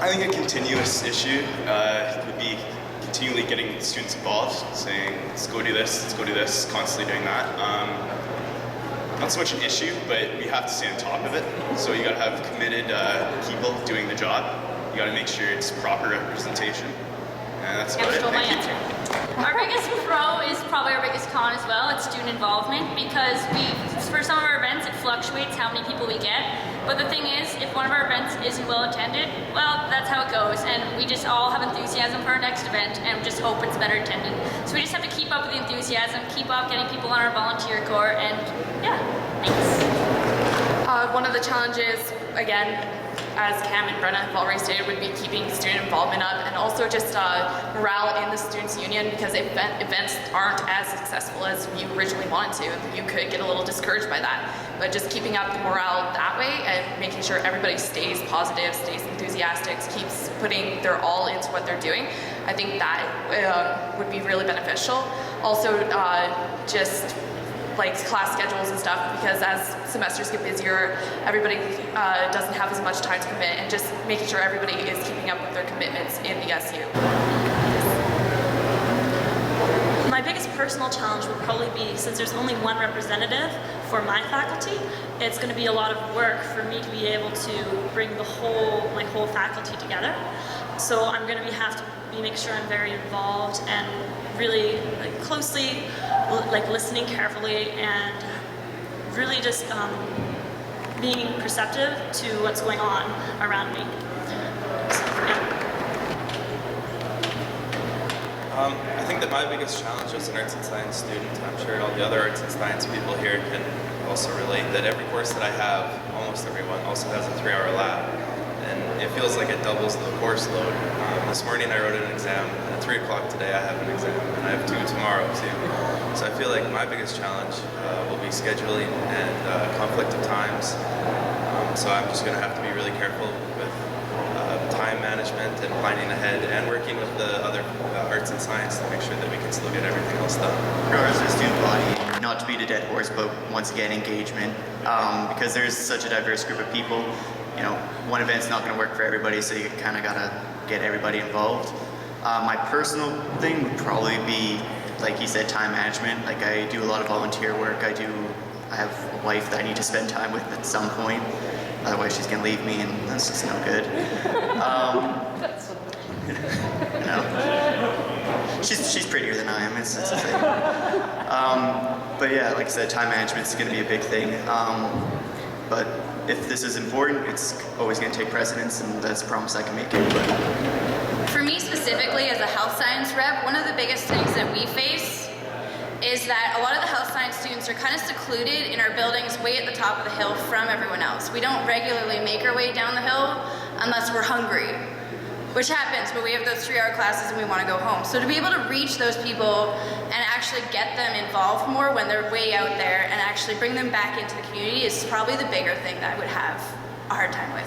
I think a continuous issue would be continually getting students involved, saying, let's go do this, constantly doing that. Not so much an issue, but we have to stay on top of it. So you gotta have committed people doing the job. You gotta make sure it's proper representation. And that's about it. Stole my Thank you. answer. Our biggest pro is probably our biggest con as well. It's student involvement, because for some of our events, it fluctuates how many people we get. But the thing is, if one of our events isn't well attended, well, that's how it goes. And we just all have enthusiasm for our next event and just hope it's better attended. So we just have to keep up with the enthusiasm, keep up getting people on our volunteer corps, and yeah, thanks. One of the challenges, again, as Cam and Brenna have already stated, would be keeping student involvement up, and also just morale in the Students' Union, because events aren't as successful as you originally wanted to. You could get a little discouraged by that. But just keeping up the morale that way and making sure everybody stays positive, stays enthusiastic, keeps putting their all into what they're doing, I think that would be really beneficial. Also, just like class schedules and stuff, because as semesters get busier, everybody doesn't have as much time to commit, and just making sure everybody is keeping up with their commitments in the SU. My biggest personal challenge would probably be, since there's only one representative for my faculty, it's going to be a lot of work for me to be able to bring my whole faculty together. So I'm going to have to make sure I'm very involved and really closely listening carefully, and really just being perceptive to what's going on around me. So, yeah. I think that my biggest challenge as an arts and science student, I'm sure all the other arts and science people here can also relate, that every course that I have, almost everyone, also has a 3-hour lab. And it feels like it doubles the course load. This morning I wrote an exam, and at 3 o'clock today I have an exam, and I have 2 tomorrow too. So I feel like my biggest challenge will be scheduling and conflict of times. So I'm just going to have to be really careful with time management and planning ahead, and working with the other arts and science to make sure that we can still get everything else done. As a student body, not to beat a dead horse, but once again, engagement. Because there's such a diverse group of people, you know, one event's not going to work for everybody, so you kind of got to get everybody involved. My personal thing would probably be, like he said, time management. Like, I do a lot of volunteer work. I have a wife that I need to spend time with at some point. Otherwise, she's going to leave me, and that's just no good. No. She's prettier than I am. It's a thing. But yeah, like I said, time management is going to be a big thing. But if this is important, it's always going to take precedence, and that's a promise I can make everybody. For me specifically, as a health science rep, one of the biggest things that we face is that a lot of the health science students are kind of secluded in our buildings way at the top of the hill from everyone else. We don't regularly make our way down the hill unless we're hungry, which happens, but we have those 3-hour classes and we want to go home. So to be able to reach those people and actually get them involved more when they're way out there, and actually bring them back into the community, is probably the bigger thing that I would have a hard time with.